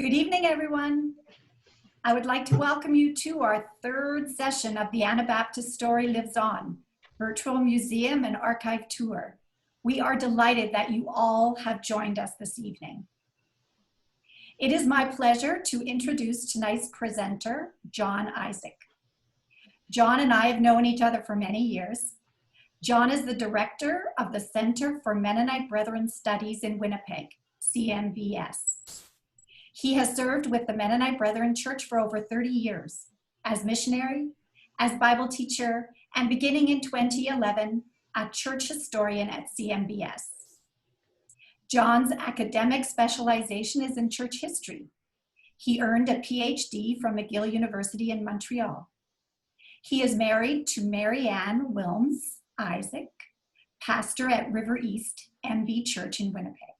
Good evening, everyone. I would like to welcome you to our third session of the Anabaptist Story Lives On, virtual museum and archive tour. We are delighted that you all have joined us this evening. It is my pleasure to introduce tonight's presenter, Jon Isaak. Jon and I have known each other for many years. Jon is the director of the Center for Mennonite Brethren Studies in Winnipeg, CMBS. He has served with the Mennonite Brethren Church for over 30 years as missionary, as Bible teacher, and beginning in 2011, a church historian at CMBS. Jon's academic specialization is in church history. He earned a PhD from McGill University in Montreal. He is married to Mary Ann Wilms Isaak, pastor at River East MB Church in Winnipeg.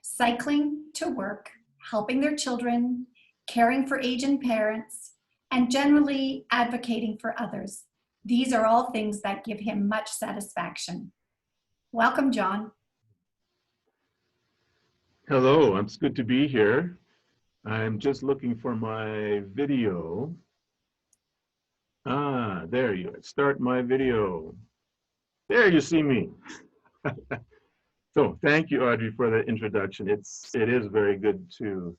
Cycling to work, helping their children, caring for aging parents, and generally advocating for others. These are all things that give him much satisfaction. Welcome, Jon. Hello, it's good to be here. I'm just looking for my video. There you are. Start my video. There you see me. So thank you, Audrey, for the introduction. It is very good to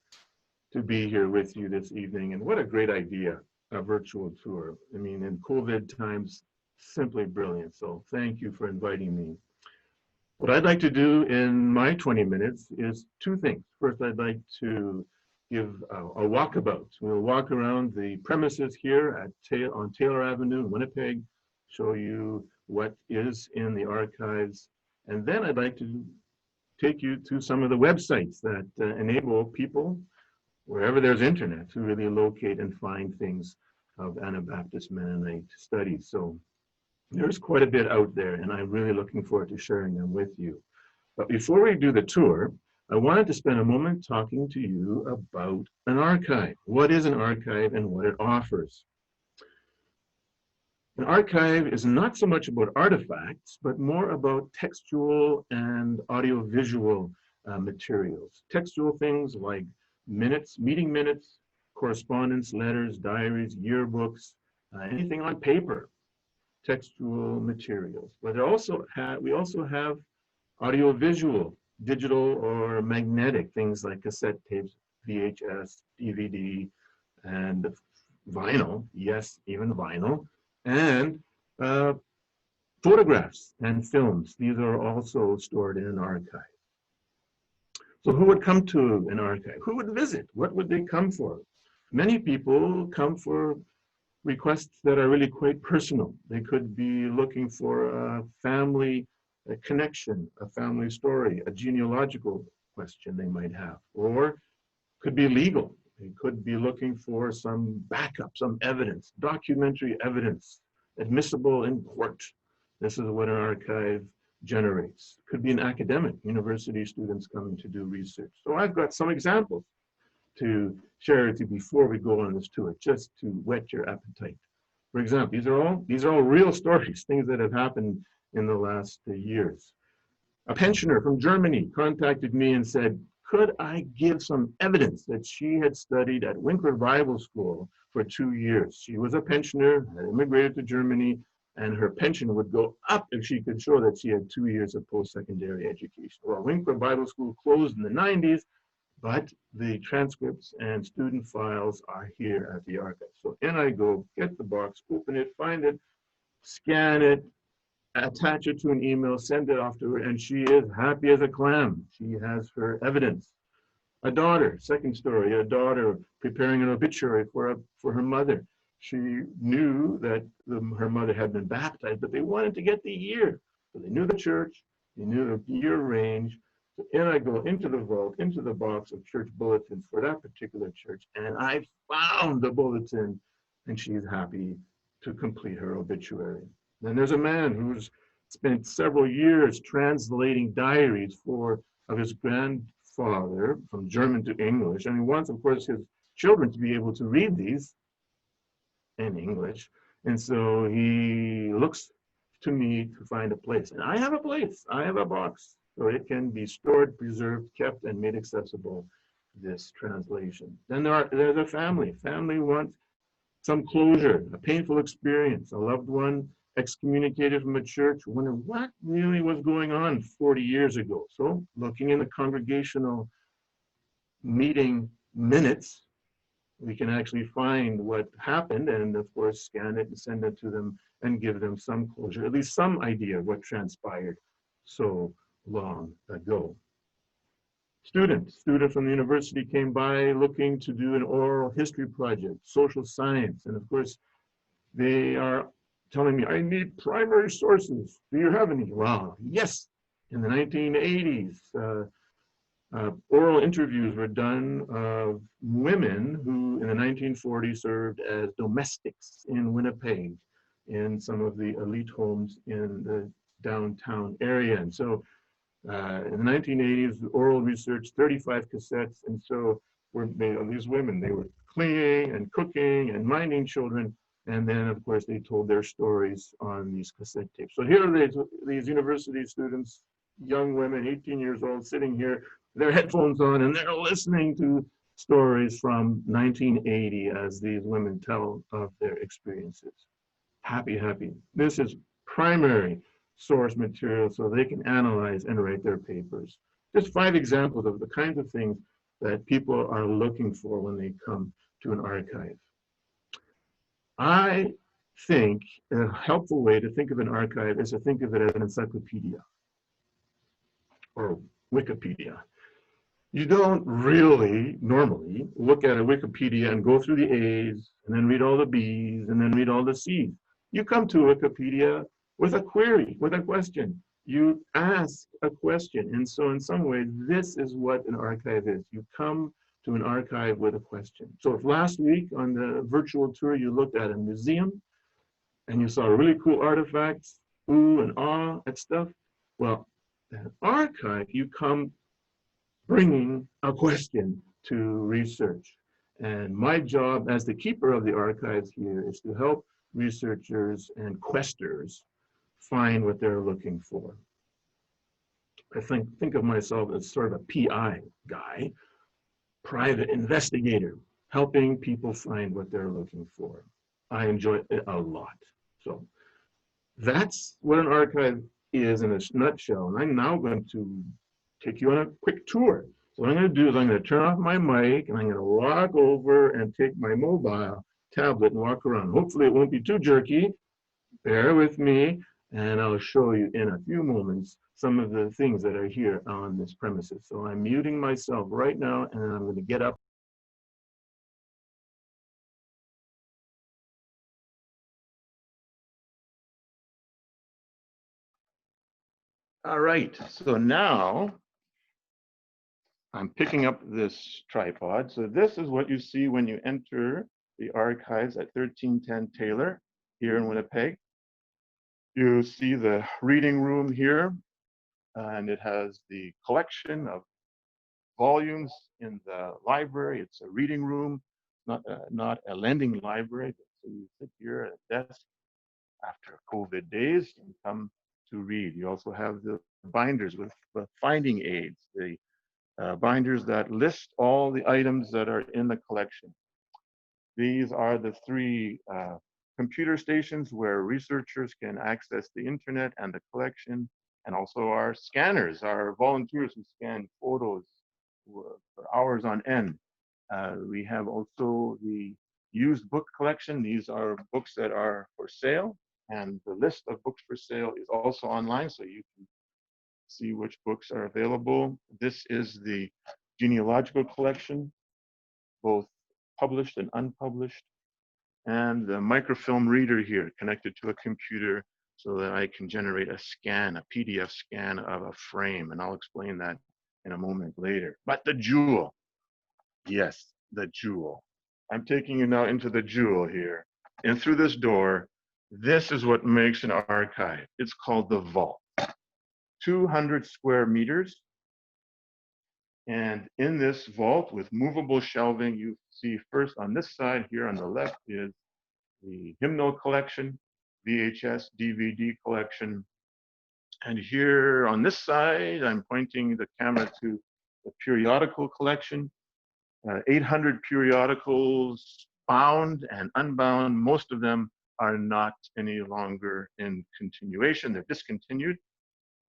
be here with you this evening. And what a great idea, a virtual tour. I mean, in COVID times, simply brilliant. So thank you for inviting me. What I'd like to do in my 20 minutes is two things. First, I'd like to give a walkabout. We'll walk around the premises here on Taylor Avenue in Winnipeg, show you what is in the archives. And then I'd like to take you to some of the websites that enable people, wherever there's internet, to really locate and find things of Anabaptist Mennonite studies. So there's quite a bit out there, and I'm really looking forward to sharing them with you. But before we do the tour, I wanted to spend a moment talking to you about an archive. What is an archive and what it offers? An archive is not so much about artifacts, but more about textual and audiovisual materials. Textual things like minutes, meeting minutes, correspondence, letters, diaries, yearbooks, anything on paper, textual materials. But we also have audiovisual, digital or magnetic, things like cassette tapes, VHS, DVD, and vinyl, yes, even vinyl. And photographs and films. These are also stored in an archive. So who would come to an archive? Who would visit? What would they come for? Many people come for requests that are really quite personal. They could be looking for a family connection, a family story, a genealogical question they might have, or could be legal. They could be looking for some backup, some evidence, documentary evidence, admissible in court. This is what an archive generates. Could be an academic, university students coming to do research. So I've got some examples to share with you before we go on this tour, just to whet your appetite. For example, these are all real stories, things that have happened in the last years. A pensioner from Germany contacted me and said, could I give some evidence that she had studied at Winkler Bible School for 2 years? She was a pensioner, had immigrated to Germany, and her pension would go up if she could show that she had 2 years of post-secondary education. Well, Winkler Bible School closed in the 90s, but the transcripts and student files are here at the archive. So in I go, get the box, open it, find it, scan it, attach it to an email, send it off to her, and she is happy as a clam. She has her evidence. A daughter, second story, a daughter preparing an obituary for her mother. She knew that her mother had been baptized, but they wanted to get the year. So they knew the church, they knew the year range. So in I go into the vault, into the box of church bulletins for that particular church, and I found the bulletin, and she's happy to complete her obituary. Then there's a man who's spent several years translating diaries of his grandfather from German to English, and he wants, of course, his children to be able to read these in English, and so he looks to me to find a place. And I have a place, I have a box, so it can be stored, preserved, kept, and made accessible this translation. Then there's a family. Family wants some closure, a painful experience, a loved one excommunicated from a church, wondering what really was going on 40 years ago. So looking in the congregational meeting minutes, we can actually find what happened and of course scan it and send it to them and give them some closure, at least some idea of what transpired so long ago. Students from the university came by looking to do an oral history project, social science, and of course they are telling me, I need primary sources. Do you have any? Well, yes. In the 1980s, oral interviews were done of women who in the 1940s served as domestics in Winnipeg in some of the elite homes in the downtown area. And so in the 1980s, oral research, 35 cassettes, and so were made of these women. They were cleaning and cooking and minding children, and then of course they told their stories on these cassette tapes. So here are these university students, young women, 18 years old, sitting here, their headphones on, and they're listening to stories from 1980 as these women tell of their experiences. Happy. This is primary source material so they can analyze and write their papers. Just 5 examples of the kinds of things that people are looking for when they come to an archive. I think a helpful way to think of an archive is to think of it as an encyclopedia or Wikipedia. You don't really normally look at a Wikipedia and go through the A's and then read all the B's and then read all the C's. You come to Wikipedia with a query, with a question. You ask a question. And so in some ways, this is what an archive is. You come to an archive with a question. So if last week on the virtual tour, you looked at a museum and you saw really cool artifacts, ooh and ah at stuff, well, an archive, you come bringing a question to research. And my job as the keeper of the archives here is to help researchers and questers find what they're looking for. I think of myself as sort of a PI guy, private investigator, helping people find what they're looking for. I enjoy it a lot. So that's what an archive is in a nutshell. And I'm now going to take you on a quick tour. So what I'm going to do is I'm going to turn off my mic and I'm going to walk over and take my mobile tablet and walk around. Hopefully it won't be too jerky. Bear with me, and I'll show you in a few moments some of the things that are here on this premises. So I'm muting myself right now, and I'm going to get up. All right, so now I'm picking up this tripod. So this is what you see when you enter the archives at 1310 Taylor here in Winnipeg. You see the reading room here, and it has the collection of volumes in the library. It's a reading room, not a lending library. So you sit here at a desk after COVID days and come to read. You also have the binders with the finding aids, the binders that list all the items that are in the collection. These are the 3 computer stations where researchers can access the internet and the collection, and also our scanners, our volunteers who scan photos for hours on end. We have also the used book collection. These are books that are for sale, and the list of books for sale is also online, so you can see which books are available. This is the genealogical collection, both published and unpublished, and the microfilm reader here connected to a computer so that I can generate a scan, a PDF scan of a frame, and I'll explain that in a moment later. But the jewel, yes, the jewel. I'm taking you now into the jewel here. And through this door, this is what makes an archive. It's called the vault. 200 square meters. And in this vault with movable shelving, you see first on this side here on the left is the hymnal collection, VHS, DVD collection. And here on this side, I'm pointing the camera to the periodical collection. 800 periodicals, bound and unbound. Most of them are not any longer in continuation. They're discontinued,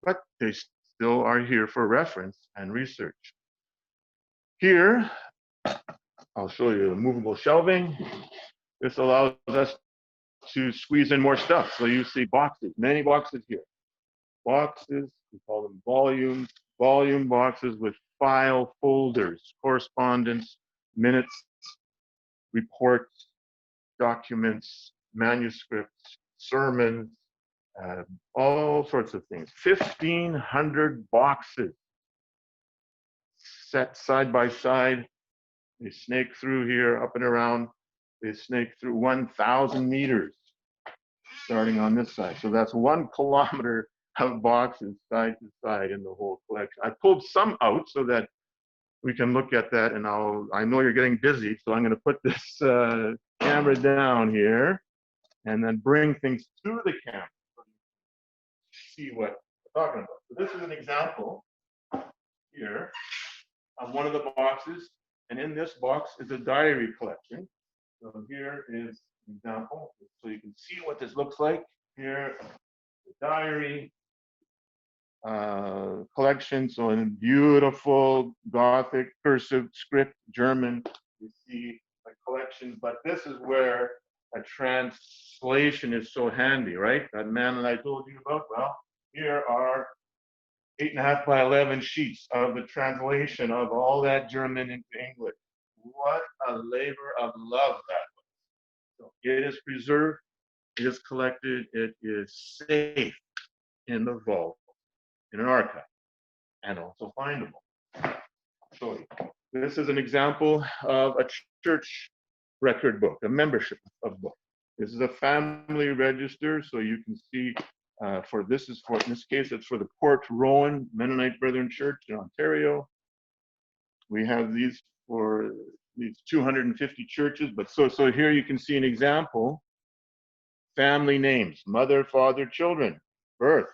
but they still are here for reference and research. Here, I'll show you the movable shelving. This allows us to squeeze in more stuff. So you see boxes, many boxes here. Boxes, we call them volumes, volume boxes with file folders, correspondence, minutes, reports, documents, manuscripts, sermons, all sorts of things. 1,500 boxes set side by side. They snake through here, up and around. They snake through 1,000 meters, starting on this side. So that's 1 kilometer of boxes side to side in the whole collection. I pulled some out so that we can look at that, and I know you're getting busy, so I'm going to put this camera down here and then bring things to the camera so you see what we're talking about. So this is an example here of one of the boxes, and in this box is a diary collection. So here is an example, so you can see what this looks like. Here, the diary collection, so in beautiful Gothic cursive script, German, you see a collection, but this is where a translation is so handy, right? That man that I told you about, well, here are 8.5 by 11 sheets of the translation of all that German into English. What a labor of love that was. So it is preserved, it is collected, it is safe in the vault, in an archive, and also findable. So this is an example of a church record book, a membership of book. This is a family register, so you can see in this case, it's for the Port Rowan Mennonite Brethren Church in Ontario. We have these for these 250 churches, but so here you can see an example. Family names, mother, father, children, birth.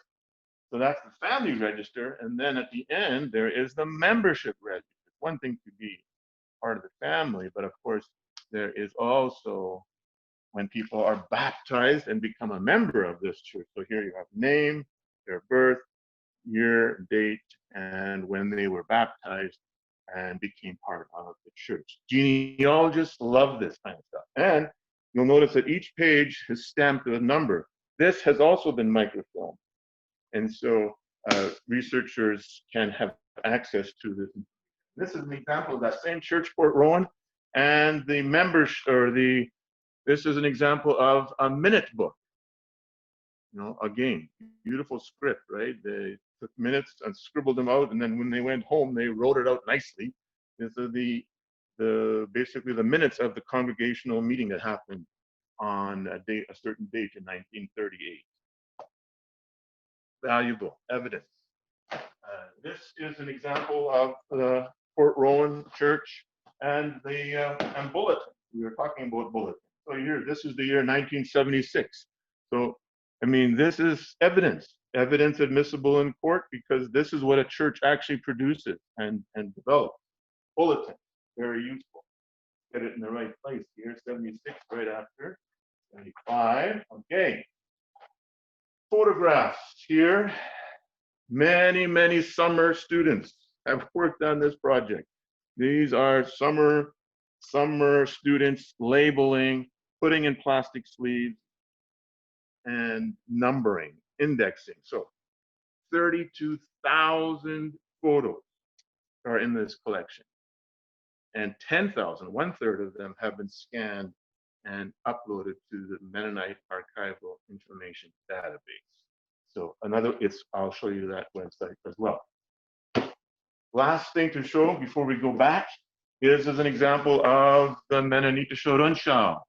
So that's the family register, and then at the end, there is the membership register. It's one thing to be part of the family, but of course, there is also when people are baptized and become a member of this church. So here you have name, their birth, year, date, and when they were baptized and became part of the church. Genealogists love this kind of stuff. And you'll notice that each page is stamped with a number. This has also been microfilmed. And so researchers can have access to this. This is an example of that same church, Port Rowan, and the members, this is an example of a minute book. You know, again, beautiful script, right? They took minutes and scribbled them out, and then when they went home, they wrote it out nicely. This is basically the minutes of the congregational meeting that happened on a certain date in 1938. Valuable evidence. This is an example of the Port Rowan Church and bulletin. We were talking about bulletin. So here, this is the year 1976. So, I mean, this is evidence admissible in court because this is what a church actually produces and develops. Bulletin, very useful. Get it in the right place. Year 76, right after 75. Okay. Photographs here. Many summer students have worked on this project. These are summer students labeling, putting in plastic sleeves, and numbering, indexing. So 32,000 photos are in this collection. And 10,000, 1/3 of them have been scanned and uploaded to the Mennonite Archival Information Database. So I'll show you that website as well. Last thing to show before we go back is an example of the Mennonitische Rundschau,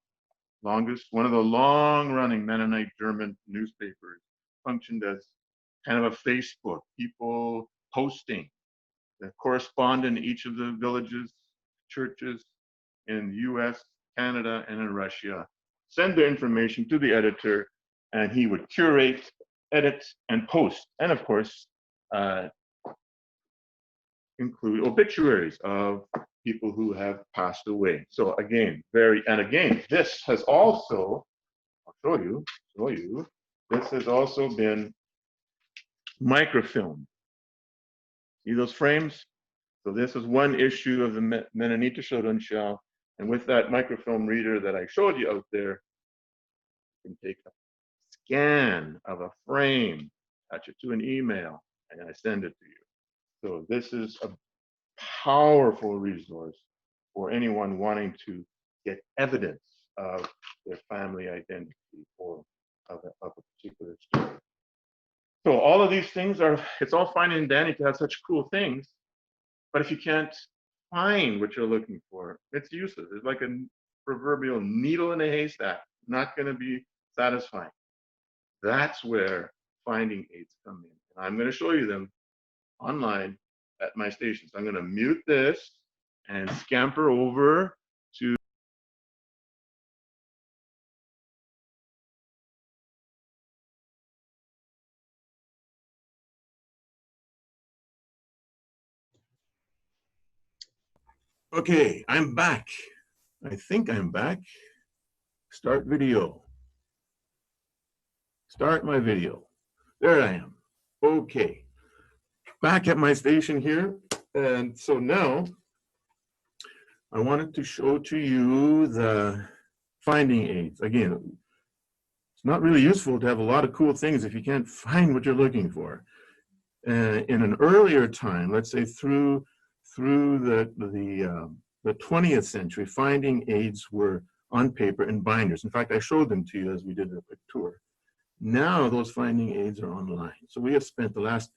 one of the long-running Mennonite German newspapers, functioned as kind of a Facebook, people posting. The correspondent in each of the villages, churches in the US, Canada, and in Russia send their information to the editor, and he would curate, edit, and post, and of course, include obituaries of people who have passed away. So again, this has also, I'll show you, this has also been microfilmed. See those frames? So this is one issue of the Menonita Rundschau. And with that microfilm reader that I showed you out there, you can take a scan of a frame, attach it to an email, and I send it to you. So this is a powerful resource for anyone wanting to get evidence of their family identity or of a particular story. So all of these things it's all fine and dandy to have such cool things, but if you can't find what you're looking for, it's useless. It's like a proverbial needle in a haystack, not going to be satisfying. That's where finding aids come in. And I'm going to show you them online at my station. So I'm going to mute this and scamper over to okay, I'm back. I think I'm back. Start video. Start my video. There I am. Okay. Back at my station here. And so now I wanted to show to you the finding aids. Again, it's not really useful to have a lot of cool things if you can't find what you're looking for. In an earlier time, let's say through the 20th century, finding aids were on paper in binders. In fact, I showed them to you as we did a quick tour. Now those finding aids are online. So we have spent the last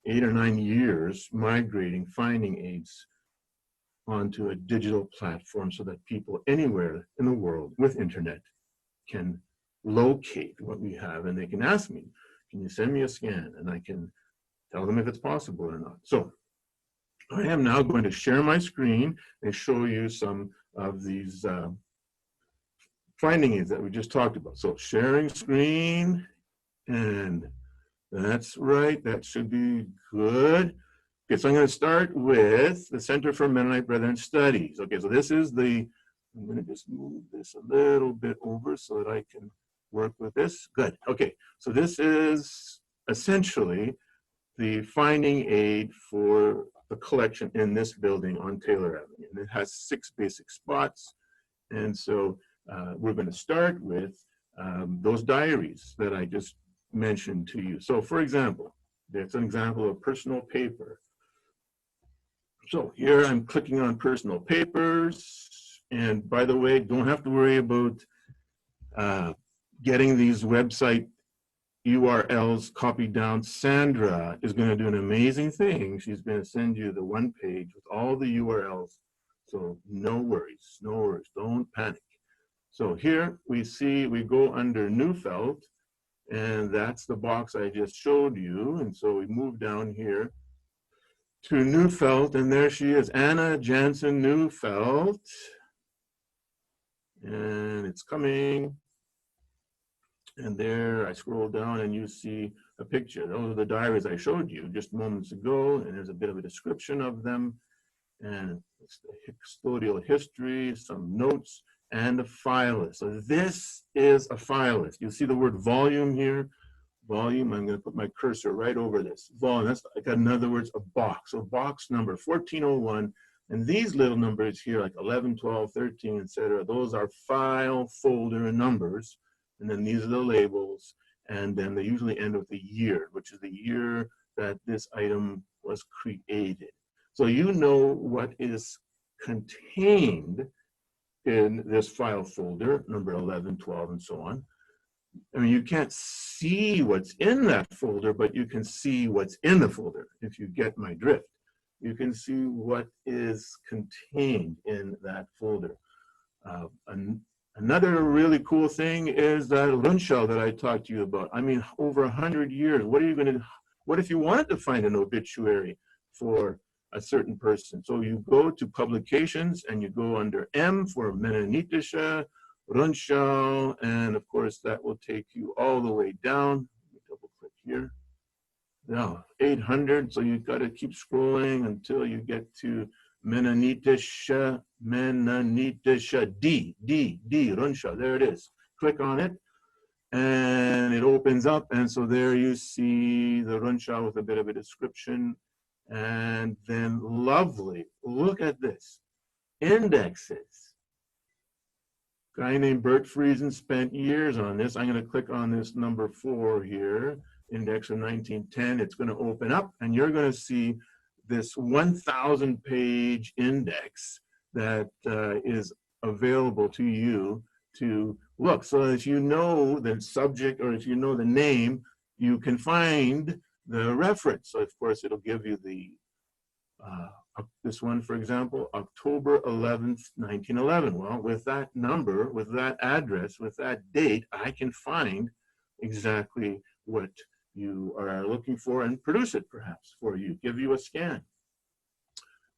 8 or 9 years migrating finding aids onto a digital platform so that people anywhere in the world with internet can locate what we have, and they can ask me, can you send me a scan? And I can tell them if it's possible or not. So I am now going to share my screen and show you some of these finding aids that we just talked about. So sharing screen, and that's right, that should be good. Okay, so I'm going to start with the Center for Mennonite Brethren Studies. Okay, so this is I'm going to just move this a little bit over so that I can work with this. Good. Okay, so this is essentially the finding aid for the collection in this building on Taylor Avenue. And it has 6 basic spots. And so we're going to start with those diaries that I just mentioned to you. So for example, that's an example of personal paper. So here I'm clicking on personal papers. And by the way, don't have to worry about getting these website URLs copied down. Sandra is going to do an amazing thing. She's going to send you the one page with all the URLs. So no worries, don't panic. So here we go under Neufeld, and that's the box I just showed you. And so we move down here to Neufeld, and there she is, Anna Jansen Neufeld. And it's coming. And there I scroll down and you see a picture. Those are the diaries I showed you just moments ago, and there's a bit of a description of them. And it's the custodial history, some notes, and a file list. So this is a file list. You see the word volume here? Volume, I'm going to put my cursor right over this. Volume, that's like, in other words, a box. So box number 1401. And these little numbers here, like 11, 12, 13, etc., those are file folder numbers. And then these are the labels. And then they usually end with the year, which is the year that this item was created. So you know what is contained in this file folder, number 11, 12, and so on. I mean, you can't see what's in that folder, but you can see what's in the folder, if you get my drift. You can see what is contained in that folder. Another really cool thing is that Rundschau that I talked to you about. I mean, over 100 years, what if you wanted to find an obituary for a certain person? So you go to publications and you go under M for Mennonitische Rundschau, and of course that will take you all the way down. Let me double click here. Now 800, so you've got to keep scrolling until you get to Mennonitische, D, Runsha, there it is. Click on it, and it opens up, and so there you see the Runsha with a bit of a description, and then lovely, look at this, indexes. Guy named Bert Friesen spent years on this. I'm going to click on this number 4 here, index of 1910. It's going to open up, and you're going to see this 1,000-page index that is available to you to look. So as you know the subject, or if you know the name, you can find the reference. So of course it'll give you the this one, for example, October 11th, 1911. Well, with that number, with that address, with that date, I can find exactly what you are looking for and produce it perhaps for you, give you a scan.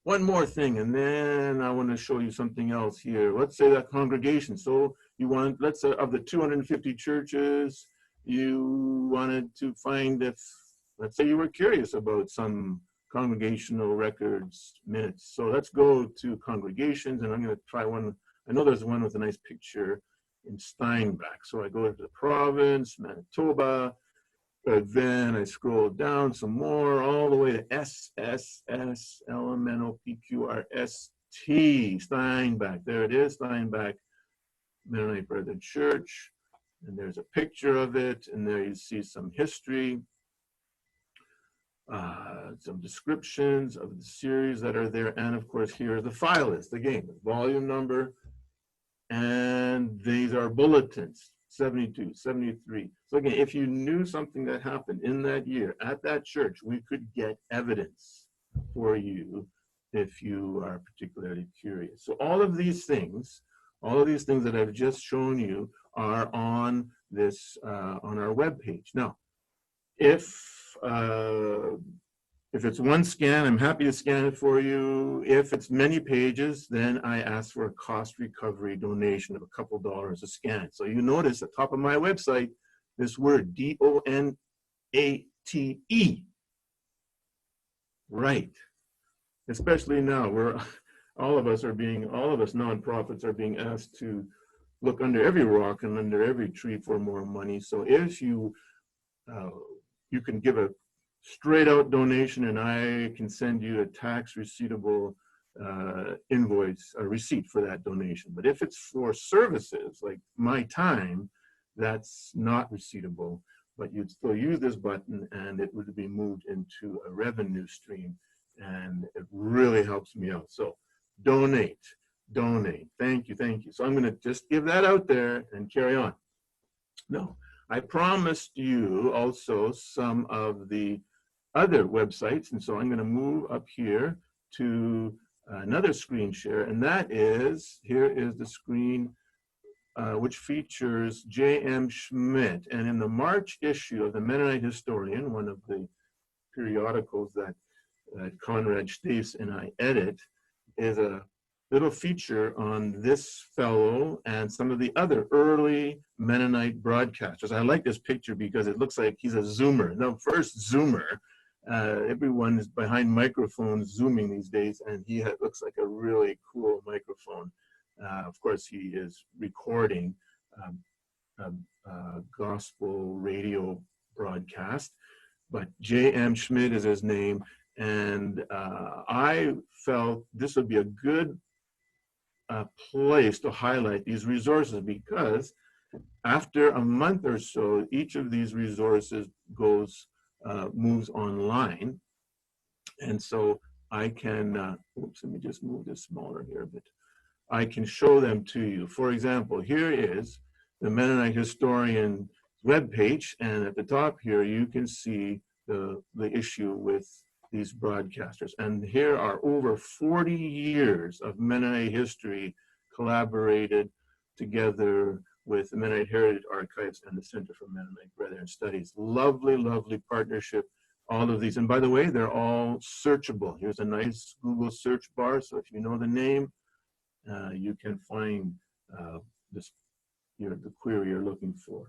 One more thing, and then I want to show you something else here. Let's say that congregation. So you want, let's say of the 250 churches, you wanted to find if, let's say you were curious about some congregational records minutes. So let's go to congregations, and I'm going to try one. I know there's one with a nice picture in Steinbach. So I go to the province, Manitoba, but then I scroll down some more all the way to SSSLMNOPQRST, Steinbach. There it is, Steinbach Mennonite Brethren Church. And there's a picture of it, and there you see some history. Some descriptions of the series that are there, and of course here the file list, again, the volume number, and these are bulletins, 72, 73. So again, if you knew something that happened in that year at that church, we could get evidence for you if you are particularly curious. So all of these things that I've just shown you are on this, on our webpage. Now, if it's one scan, I'm happy to scan it for you. If it's many pages, then I ask for a cost recovery donation of a couple dollars a scan. So you notice at the top of my website, this word DONATE. Right. Especially now, where all of us nonprofits are being asked to look under every rock and under every tree for more money. So if you you can give a straight out donation, and I can send you a tax receivable invoice, a receipt for that donation. But if it's for services like my time, that's not receivable, but you'd still use this button and it would be moved into a revenue stream, and it really helps me out. So donate, thank you. So I'm gonna just give that out there and carry on. Now, I promised you also some of the other websites, and so I'm going to move up here to another screen share, and that is, here is the screen which features J.M. Schmidt. And in the March issue of the Mennonite Historian, one of the periodicals that Conrad Stace and I edit, is a little feature on this fellow and some of the other early Mennonite broadcasters. I like this picture because it looks like he's a Zoomer. The first Zoomer. Everyone is behind microphones Zooming these days, and he looks like a really cool microphone. Of course, he is recording a gospel radio broadcast, but J.M. Schmidt is his name, and I felt this would be a good place to highlight these resources, because after a month or so, each of these resources moves online, and so I can, oops, let me just move this smaller here a bit. I can show them to you. For example, here is the Mennonite Historian webpage, and at the top here you can see the issue with these broadcasters. And here are over 40 years of Mennonite history collaborated together with the Mennonite Heritage Archives and the Center for Mennonite Brethren Studies. Lovely, lovely partnership, all of these. And by the way, they're all searchable. Here's a nice Google search bar, so if you know the name, you can find the query you're looking for.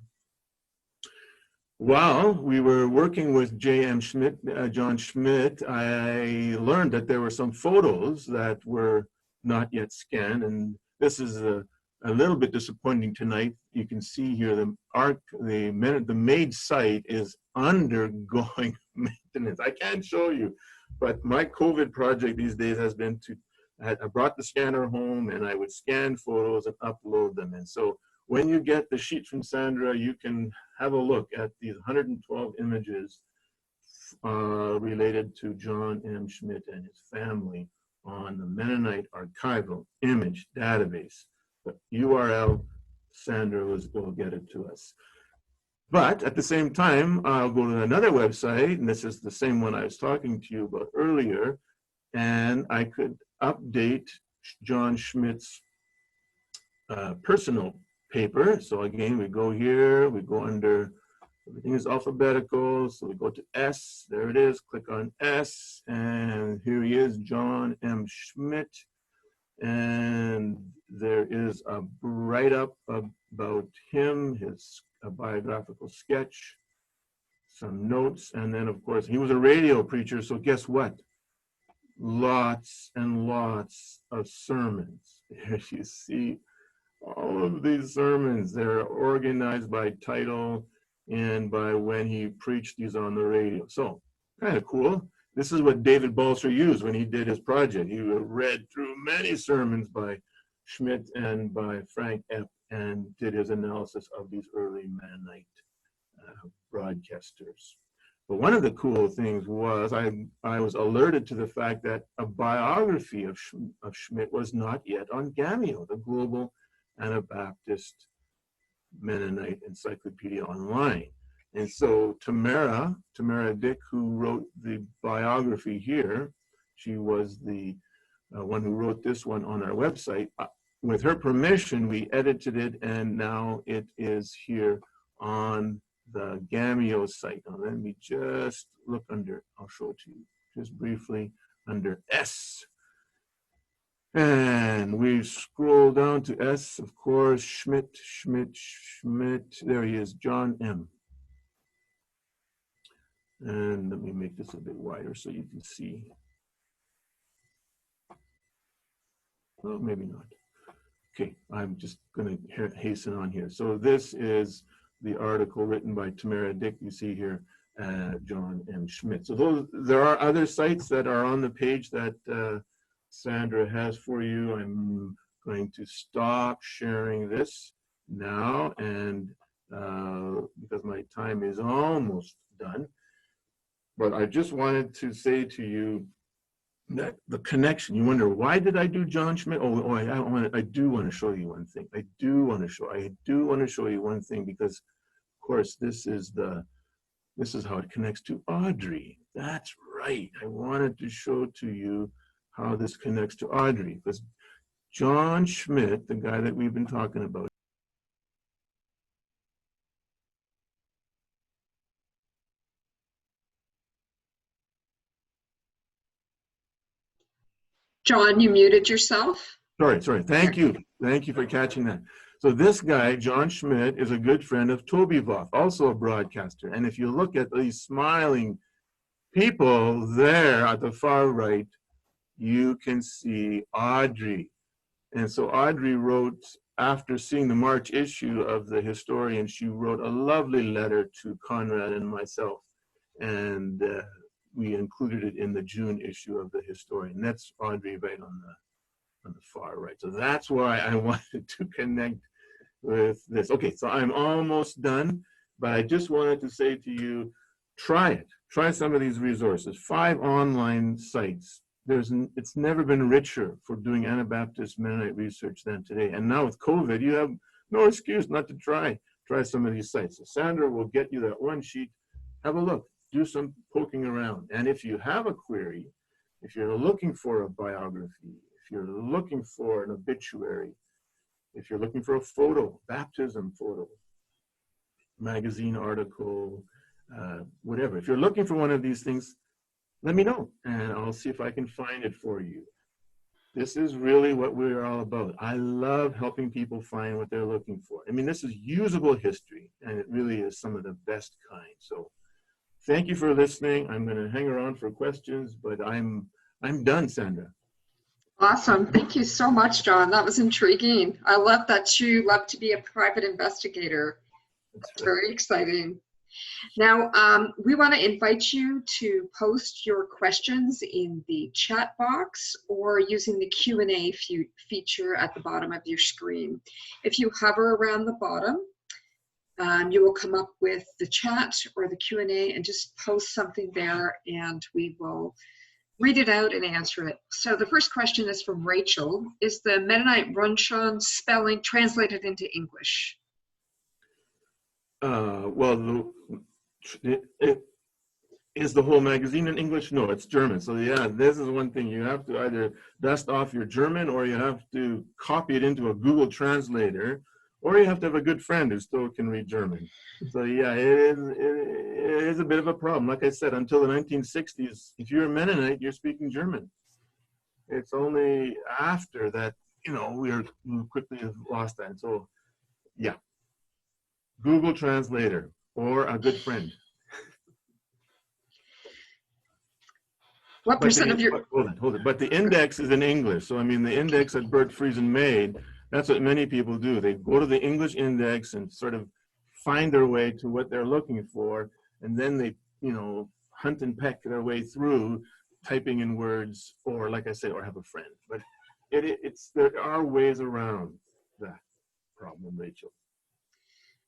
While we were working with J.M. Schmidt, John Schmidt, I learned that there were some photos that were not yet scanned, and this is a little bit disappointing tonight. You can see here the MAID site is undergoing maintenance. I can't show you, but my COVID project these days has been I brought the scanner home and I would scan photos and upload them. And so when you get the sheet from Sandra, you can have a look at these 112 images related to John M. Schmidt and his family on the Mennonite Archival Image Database. The URL, Sandra will get it to us. But at the same time, I'll go to another website, and this is the same one I was talking to you about earlier, and I could update John Schmidt's personal paper. So again, we go here, we go under, everything is alphabetical. So we go to S, there it is, click on S, and here he is, John M. Schmidt. And there is a write-up about him, a biographical sketch, some notes, and then of course, he was a radio preacher, so guess what? Lots and lots of sermons. Here you see all of these sermons. They're organized by title and by when he preached these on the radio. So kind of cool. This is what David Balser used when he did his project. He read through many sermons by Schmidt and by Frank Epp and did his analysis of these early Mennonite broadcasters. But one of the cool things was I was alerted to the fact that a biography of Schmidt was not yet on Gameo, the Global Anabaptist Mennonite Encyclopedia Online. And so Tamara Dick, who wrote the biography here, she was the one who wrote this one on our website. With her permission, we edited it, and now it is here on the Gameo site. Now let me just look under, I'll show it to you just briefly, under S. And we scroll down to S, of course, Schmidt. There he is, John M. And let me make this a bit wider so you can see. Oh, maybe not. Okay, I'm just going to hasten on here. So this is the article written by Tamara Dick, you see here, John M. Schmidt. So there are other sites that are on the page that Sandra has for you. I'm going to stop sharing this now, and because my time is almost done. But I just wanted to say to you that the connection, you wonder, why did I do John Schmidt? I do want to show you one thing. I do want to show you one thing, because of course this is how it connects to Audrey. That's right. I wanted to show to you how this connects to Audrey, because John Schmidt, the guy that we've been talking about, John, you muted yourself. Sorry. Thank you for catching that. So this guy, John Schmidt, is a good friend of Toby Voth, also a broadcaster. And if you look at these smiling people there at the far right, you can see Audrey. And so Audrey wrote, after seeing the March issue of the Historian, she wrote a lovely letter to Conrad and myself. And we included it in the June issue of the Historian. That's Audrey right on the far right. So that's why I wanted to connect with this. Okay, so I'm almost done, but I just wanted to say to you, try it. Try some of these resources. 5 online sites. It's never been richer for doing Anabaptist Mennonite research than today. And now with COVID, you have no excuse not to try some of these sites. So Sandra will get you that one sheet. Have a look. Do some poking around. And if you have a query, if you're looking for a biography, if you're looking for an obituary, if you're looking for a photo, baptism photo, magazine article, whatever. If you're looking for one of these things, let me know and I'll see if I can find it for you. This is really what we're all about. I love helping people find what they're looking for. I mean, this is usable history. and it really is some of the best kind. So thank you for listening. I'm going to hang around for questions, but I'm done, Sandra. Awesome. Thank you so much, John. That was intriguing. I love that you love to be a private investigator. That's very exciting. Now, we want to invite you to post your questions in the chat box or using the Q&A feature at the bottom of your screen. If you hover around the bottom, you will come up with the chat or the Q&A and just post something there, and we will read it out and answer it. So the first question is from Rachel. Is the Mennonite Runshon spelling translated into English? Well, is the whole magazine in English? No, it's German. So yeah, this is one thing. You have to either dust off your German, or you have to copy it into a Google translator, or you have to have a good friend who still can read German. So yeah, it is a bit of a problem. Like I said, until the 1960s, if you're a Mennonite, you're speaking German. It's only after that, we quickly have lost that. So yeah, Google Translator or a good friend. What percent of your... Hold it. But the index is in English. So, I mean, the index that Bert Friesen made, that's what many people do. They go to the English index and sort of find their way to what they're looking for. And then they, hunt and peck their way through typing in words, or like I said, or have a friend. But there are ways around that problem, Rachel.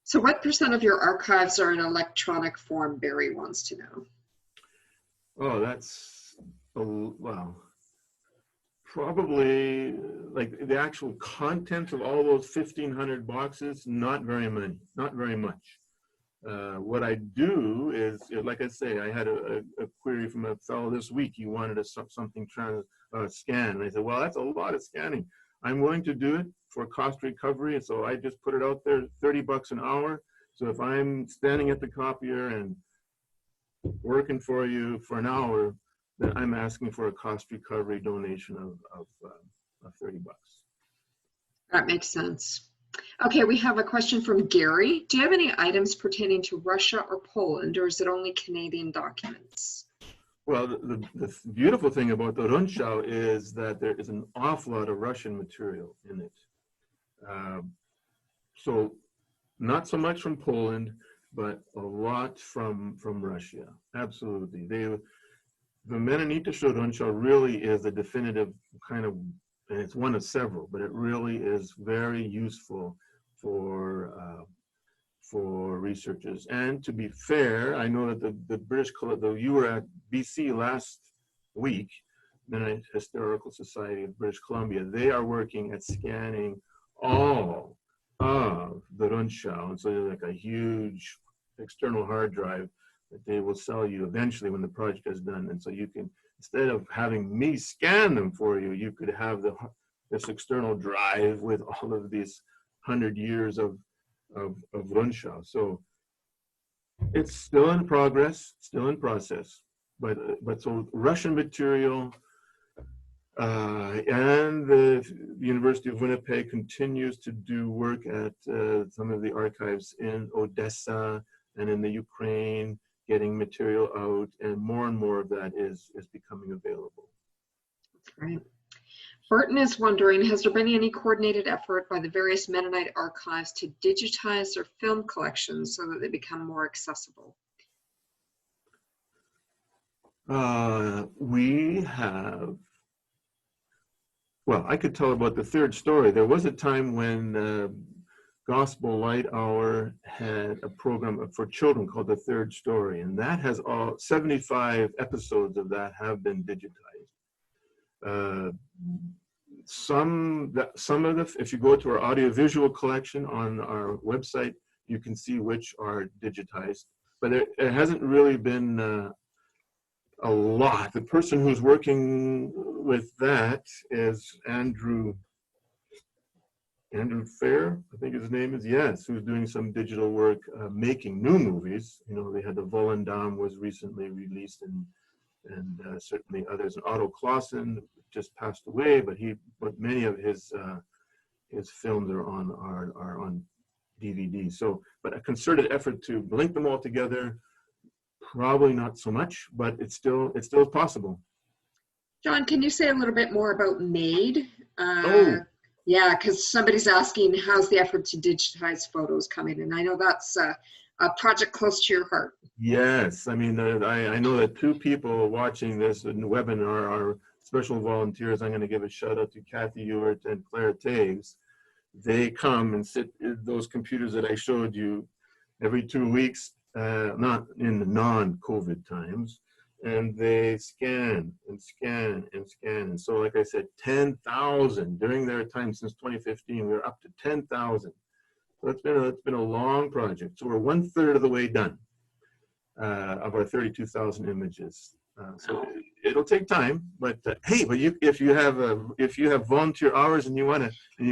So what percent of your archives are in electronic form? Barry wants to know. Oh, that's... well, probably like the actual content of all those 1,500 boxes, not very many, not very much. What I do is, like I say, I had a query from a fellow this week. He wanted something scanned. And I said, well, that's a lot of scanning. I'm willing to do it for cost recovery. And so I just put it out there, $30 an hour. So if I'm standing at the copier and working for you for an hour, then I'm asking for a cost recovery donation of $30. That makes sense. Okay, we have a question from Gary. Do you have any items pertaining to Russia or Poland, or is it only Canadian documents? Well, the beautiful thing about the Rundschau is that there is an awful lot of Russian material in it. So not so much from Poland, but a lot from Russia. Absolutely. The Mennonitische Rundschau really is a definitive kind of, and it's one of several, but it really is very useful for researchers. And to be fair, I know that the British Columbia, you were at BC last week, the Historical Society of British Columbia. They are working at scanning all of the Rundschau, and so there's like a huge external hard drive that they will sell you eventually when the project is done. And so you can, instead of having me scan them for you, you could have this external drive with all of these 100 years of Rundschau. So it's still in progress, still in process. But so Russian material, and the University of Winnipeg continues to do work at some of the archives in Odessa and in the Ukraine, getting material out, and more of that is becoming available. That's great. Burton is wondering, has there been any coordinated effort by the various Mennonite archives to digitize their film collections so that they become more accessible? We have, well, I could tell about the third story. There was a time when Gospel Light Hour had a program for children called The Third Story, and that has 75 episodes of that have been digitized. Some of the, if you go to our audiovisual collection on our website, you can see which are digitized, but it hasn't really been a lot. The person who's working with that is Andrew Fair, I think his name is, yes, who's doing some digital work, making new movies. You know, they had the Volendam was recently released, and certainly others. And Otto Clausen just passed away, but many of his films are on DVDs. So, but a concerted effort to link them all together, probably not so much, but it's still possible. John, can you say a little bit more about MADE? Oh. Yeah, because somebody's asking, how's the effort to digitize photos coming? And I know that's a project close to your heart. Yes, I mean, I know that 2 people watching this webinar are special volunteers. I'm going to give a shout out to Kathy Ewart and Claire Taves. They come and sit in those computers that I showed you every 2 weeks, not in the non-COVID times, and they scan and scan and scan. And so, like I said, 10,000 during their time since 2015, we're up to 10,000. So it's been a long project. So we're 1/3 of the way done of our 32,000 images. So it'll take time, but hey, but if you have volunteer hours and you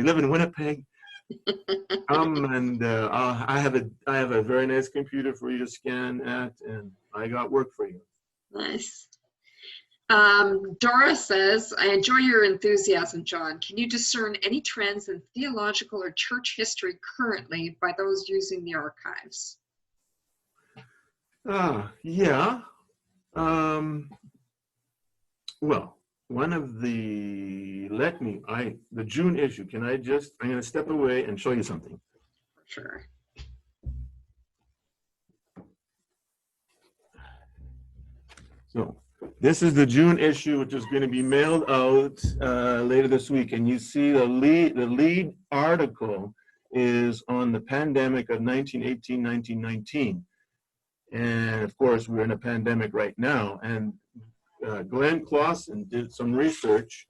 live in Winnipeg, come and I have a very nice computer for you to scan at, and I got work for you. Nice. Dora says, I enjoy your enthusiasm, John. Can you discern any trends in theological or church history currently by those using the archives? Yeah. Well, one of the June issue, I'm going to step away and show you something. Sure. So this is the June issue, which is going to be mailed out later this week. And you see the lead article is on the pandemic of 1918, 1919. And of course, we're in a pandemic right now. And Glenn Clausen did some research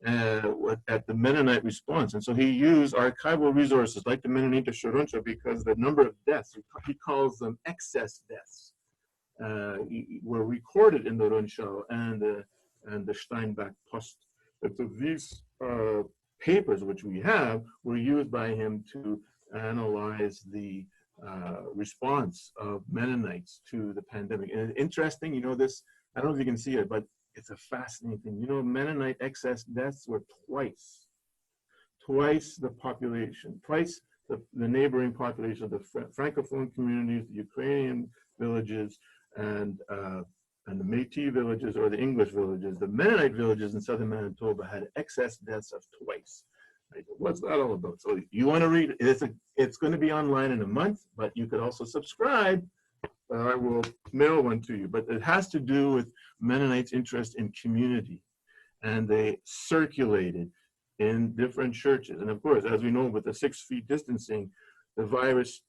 at the Mennonite response. And so he used archival resources like the Mennonita Shoruncha because the number of deaths, he calls them excess deaths, were recorded in the Rundschau and the Steinbach Post. And so these papers, which we have, were used by him to analyze the response of Mennonites to the pandemic. And it's interesting, this, I don't know if you can see it, but it's a fascinating thing. Mennonite excess deaths were twice the population, twice the neighboring population of the Francophone communities, the Ukrainian villages, and the Métis villages or the English villages. The Mennonite villages in southern Manitoba had excess deaths of twice. What's that all about? So you want to read it, it's going to be online in a month, but you could also subscribe. I will mail one to you, but it has to do with Mennonites' interest in community, and they circulated in different churches. And of course, as we know, with the 6 feet distancing, the virus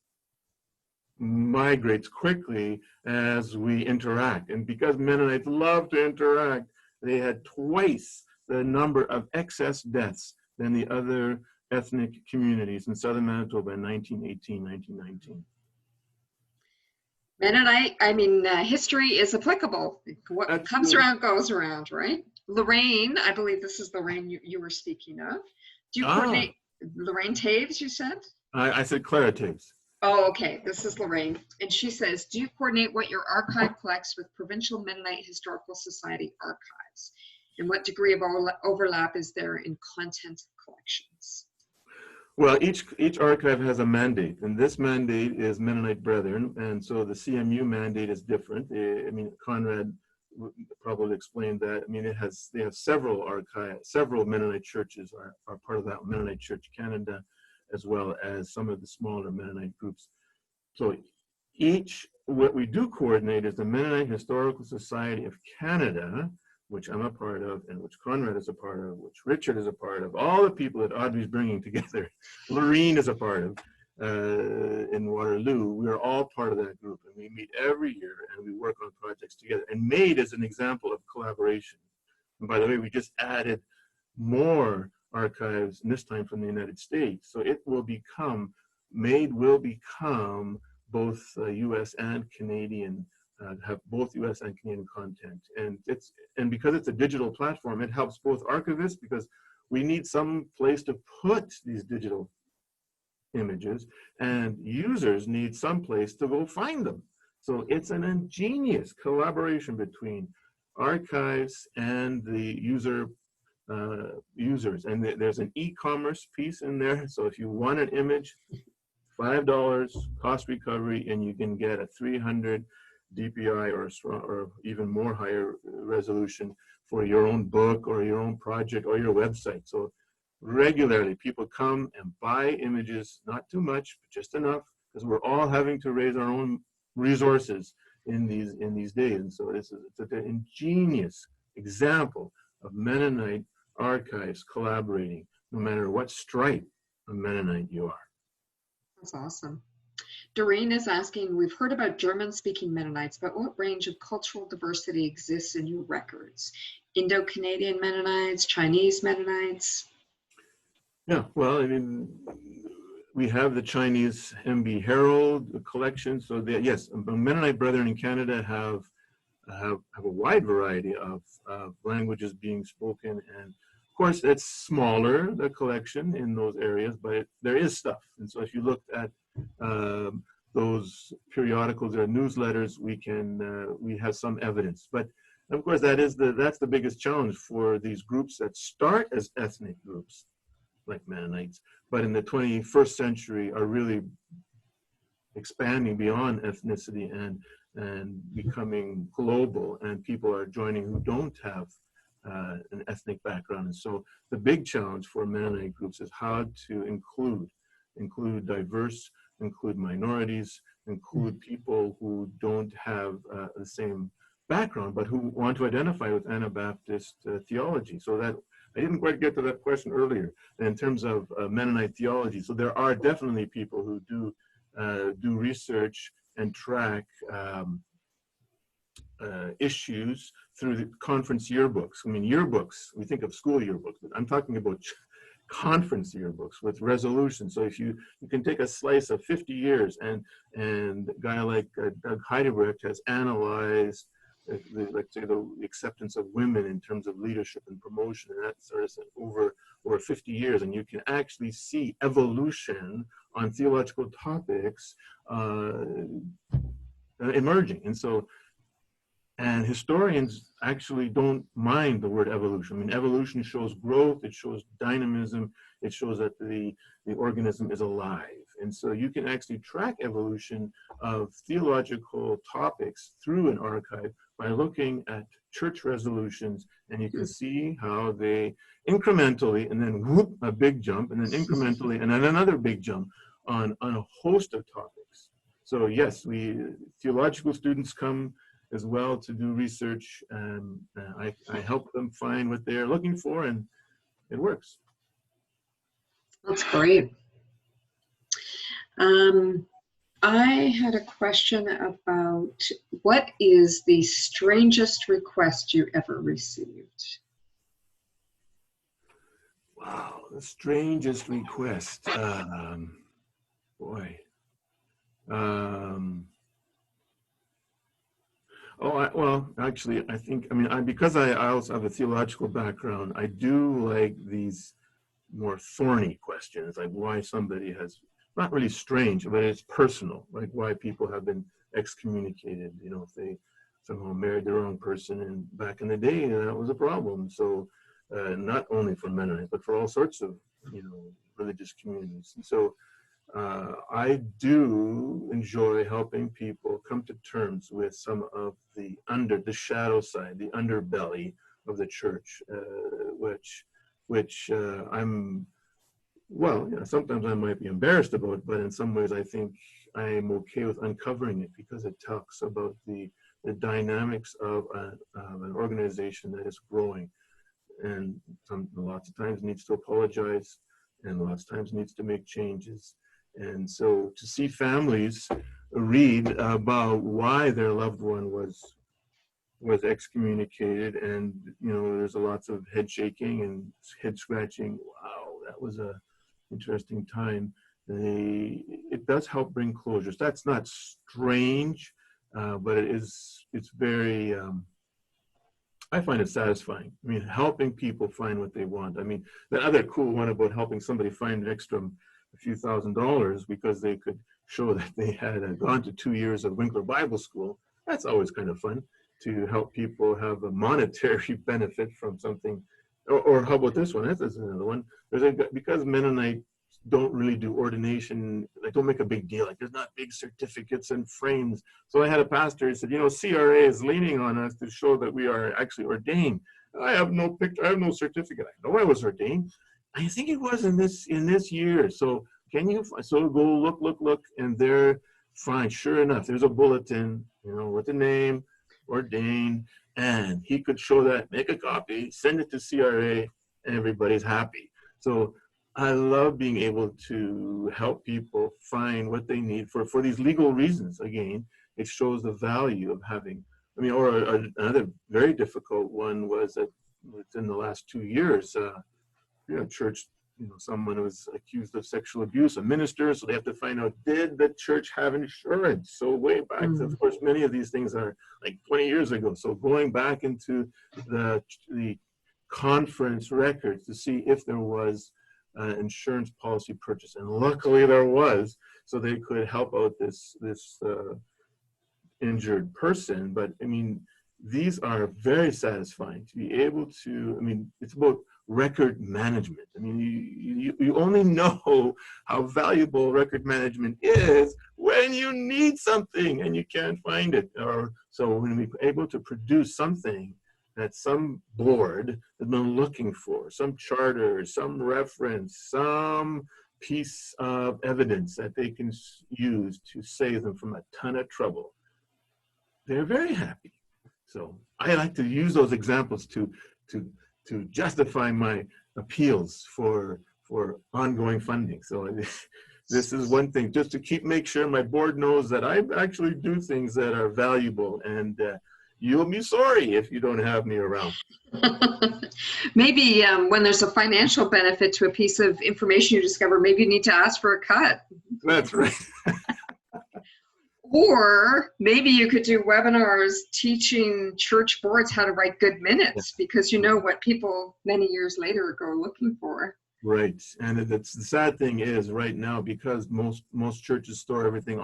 migrates quickly as we interact. And because Mennonites love to interact, they had twice the number of excess deaths than the other ethnic communities in southern Manitoba in 1918, 1919. Mennonite, history is applicable. What comes around goes around, right? Lorraine, I believe this is Lorraine you were speaking of. Do you coordinate, Lorraine Taves, you said? I said Clara Taves. Oh, okay, this is Lorraine. And she says, do you coordinate what your archive collects with Provincial Mennonite Historical Society archives? And what degree of overlap is there in content collections? Well, each archive has a mandate, and this mandate is Mennonite Brethren, and so the CMU mandate is different. Conrad probably explained that. They have several archives, several Mennonite churches are part of that Mennonite Church Canada, as well as some of the smaller Mennonite groups. So what we do coordinate is the Mennonite Historical Society of Canada, which I'm a part of, and which Conrad is a part of, which Richard is a part of, all the people that Audrey's bringing together. Lorene is a part of in Waterloo. We are all part of that group, and we meet every year, and we work on projects together. And MADE is an example of collaboration. And by the way, we just added more archives, and this time from the United States. So MADE will become both US and Canadian, have both US and Canadian content. And because it's a digital platform, it helps both archivists, because we need some place to put these digital images, and users need some place to go find them. So it's an ingenious collaboration between archives and the users. And there's an e-commerce piece in there. So if you want an image, $5 cost recovery, and you can get a 300 DPI or even more higher resolution for your own book or your own project or your website. So regularly people come and buy images, not too much, but just enough, because we're all having to raise our own resources in these days. And so it's an ingenious example of Mennonite archives collaborating, no matter what stripe of Mennonite you are. That's awesome. Doreen is asking, we've heard about German-speaking Mennonites, but what range of cultural diversity exists in your records? Indo-Canadian Mennonites, Chinese Mennonites? Yeah, well, I mean, we have the Chinese MB Herald collection. So yes, Mennonite Brethren in Canada have a wide variety of languages being spoken, and of course it's smaller, the collection in those areas, but there is stuff. And so if you looked at those periodicals or newsletters, we have some evidence. But of course that's the biggest challenge for these groups that start as ethnic groups like Mennonites, but in the 21st century are really expanding beyond ethnicity and becoming global, and people are joining who don't have an ethnic background. And so the big challenge for Mennonite groups is how to include diverse, include minorities, include people who don't have the same background, but who want to identify with Anabaptist theology. So that I didn't quite get to that question earlier in terms of Mennonite theology. So there are definitely people who do research and track issues through the conference yearbooks. I mean, yearbooks, we think of school yearbooks, but I'm talking about conference yearbooks with resolutions. So if you can take a slice of 50 years and a guy like Doug Heidebrecht has analyzed let's say the acceptance of women in terms of leadership and promotion and that sort of thing over 50 years, and you can actually see evolution on theological topics emerging. And historians actually don't mind the word evolution. I mean, evolution shows growth, it shows dynamism, it shows that the organism is alive. And so you can actually track evolution of theological topics through an archive by looking at church resolutions, and you can see how they incrementally, and then whoop, a big jump, and then incrementally, and then another big jump on a host of topics. So yes, theological students come as well to do research, and I help them find what they're looking for, and it works. That's great. I had a question about what is the strangest request you ever received? Wow, the strangest request. Boy. Well, actually, I think, because I also have a theological background, I do like these more thorny questions, like why somebody has, not really strange, but it's personal, like why people have been excommunicated, if they somehow married the wrong person, and back in the day, that was a problem. So not only for Mennonites, but for all sorts of, religious communities. And so I do enjoy helping people come to terms with some of the shadow side, the underbelly of the church, which sometimes I might be embarrassed about, but in some ways I think I am okay with uncovering it, because it talks about the dynamics of an organization that is growing, and lots of times needs to apologize, and lots of times needs to make changes. And so to see families read about why their loved one was excommunicated, and there's lots of head shaking and head scratching. Wow, that was a interesting time. It does help bring closures. That's not strange, but it's very, I find it satisfying. I mean, helping people find what they want. I mean, the other cool one about helping somebody find a few $1,000s because they could show that they had gone to 2 years of Winkler Bible School. That's always kind of fun, to help people have a monetary benefit from something. Or how about this one? This is another one. Because Mennonite don't really do ordination, like don't make a big deal. Like there's not big certificates and frames. So I had a pastor who said, you know, CRA is leaning on us to show that we are actually ordained. I have no picture, I have no certificate. I know I was ordained. I think it was in this year. So can you, so go look, and there, fine, sure enough, there's a bulletin, you know, with the name, ordained, and he could show that, make a copy, send it to CRA, and everybody's happy. So I love being able to help people find what they need for these legal reasons. Again, it shows the value of having, I mean, or another very difficult one was that within the last 2 years, you know, church, you know, someone was accused of sexual abuse, a minister, so they have to find out, did the church have insurance? So way back, of course, many of these things are like 20 years ago. So going back into the conference records to see if there was an insurance policy purchase, and luckily there was, so they could help out this injured person. But I mean, these are very satisfying to be able to, I mean, it's about record management. I mean, you only know how valuable record management is when you need something and you can't find it. Or so when we're able to produce something that some board has been looking for, some charter, some reference, some piece of evidence that they can use to save them from a ton of trouble, they're very happy. So I like to use those examples to justify my appeals for ongoing funding. So this is one thing, just to make sure my board knows that I actually do things that are valuable, and you'll be sorry if you don't have me around. Maybe when there's a financial benefit to a piece of information you discover, maybe you need to ask for a cut. That's right. Or maybe you could do webinars teaching church boards how to write good minutes, because you know what people many years later go looking for. Right, and it's the sad thing is right now, because most churches store everything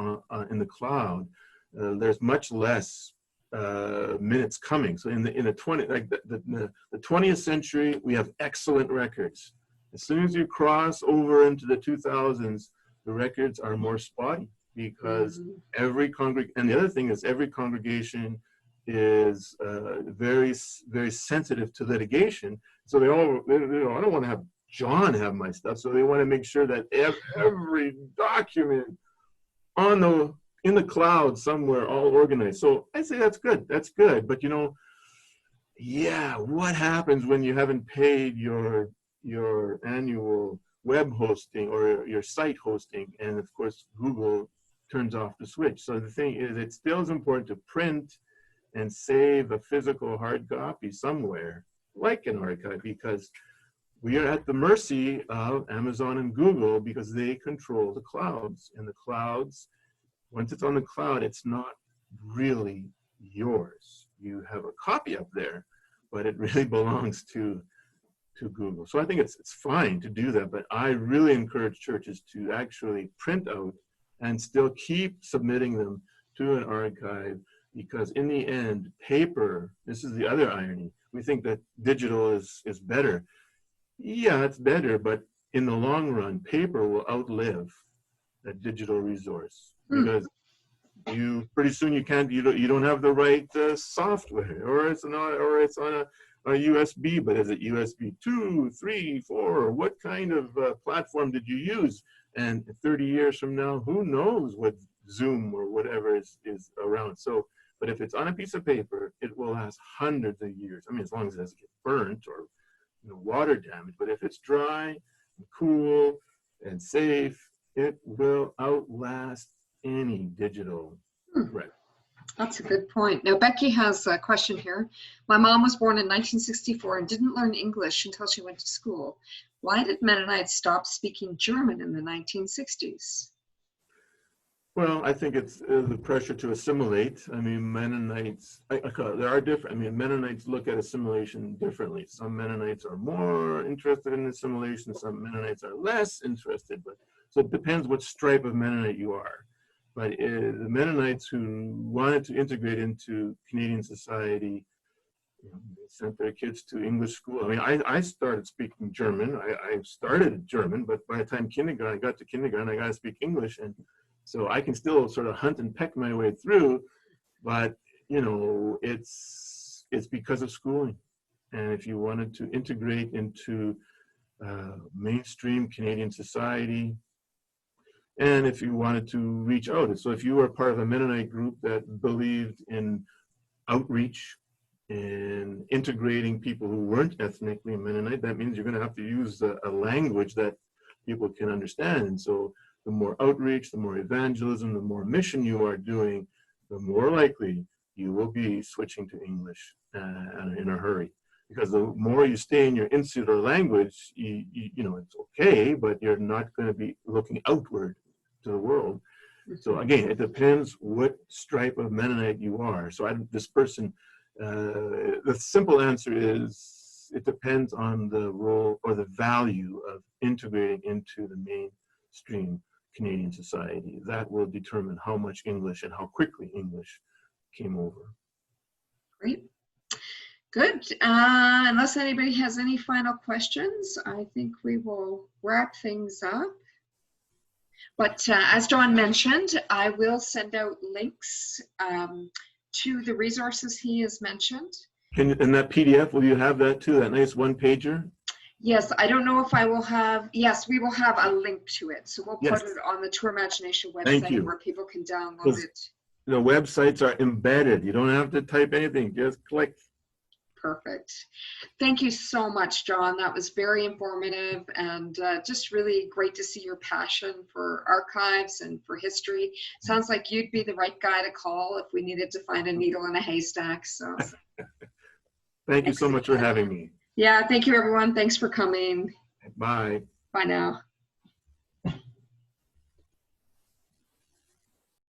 in the cloud. There's much less minutes coming. So in the 20th century, we have excellent records. As soon as you cross over into the 2000s, the records are more spotty, because every and the other thing is every congregation is very, very sensitive to litigation. So they I don't want to have John have my stuff. So they want to make sure that every document in the cloud somewhere, all organized. So I say that's good. That's good. But you know, yeah, what happens when you haven't paid your annual web hosting or your site hosting? And of course, Google turns off the switch. So the thing is, it still is important to print and save a physical hard copy somewhere, like an archive, because we are at the mercy of Amazon and Google, because they control the clouds. And the clouds, once it's on the cloud, it's not really yours. You have a copy up there, but it really belongs to Google. So I think it's fine to do that, but I really encourage churches to actually print out and still keep submitting them to an archive, because in the end, paper, this is the other irony, we think that digital is better. Yeah, it's better, but in the long run, paper will outlive a digital resource, because pretty soon you don't have the right software, or it's on a USB, but is it USB 2, 3, 4? What kind of platform did you use? And 30 years from now, who knows what Zoom or whatever is around. So, but if it's on a piece of paper, it will last hundreds of years. I mean, as long as it doesn't get burnt or water damage. But if it's dry, and cool, and safe, it will outlast any digital record. That's a good point. Now, Becky has a question here. My mom was born in 1964 and didn't learn English until she went to school. Why did Mennonites stop speaking German in the 1960s? Well, I think it's the pressure to assimilate. I mean, Mennonites, there are different, I mean, Mennonites look at assimilation differently. Some Mennonites are more interested in assimilation, some Mennonites are less interested, so it depends what stripe of Mennonite you are. But the Mennonites who wanted to integrate into Canadian society, They sent their kids to English school. I mean, I started speaking German. I started German, but by the time I got to kindergarten, I got to speak English. And so I can still sort of hunt and peck my way through, but, it's because of schooling. And if you wanted to integrate into mainstream Canadian society, and if you wanted to reach out, so if you were part of a Mennonite group that believed in outreach and integrating people who weren't ethnically Mennonite, that means you're going to have to use a language that people can understand. And so the more outreach, the more evangelism, the more mission you are doing, the more likely you will be switching to English in a hurry. Because the more you stay in your insular language, it's okay, but you're not going to be looking outward to the world. So again, it depends what stripe of Mennonite you are. So this person, the simple answer is it depends on the role or the value of integrating into the mainstream Canadian society. That will determine how much English and how quickly English came over. Great. Good. Unless anybody has any final questions, I think we will wrap things up. But as Jon mentioned, I will send out links to the resources he has mentioned. In that PDF, will you have that too, that nice one-pager? Yes, I don't know if I will have, yes, we will have a link to it. So we'll Yes. put it on the Tour Imagination Thank website you. where people can download it. The websites are embedded. You don't have to type anything, just click. Perfect. Thank you so much, Jon. That was very informative and just really great to see your passion for archives and for history. Sounds like you'd be the right guy to call if we needed to find a needle in a haystack. So Thank you so much for having me. yeah, thank you, everyone. Thanks for coming. Bye. Bye now.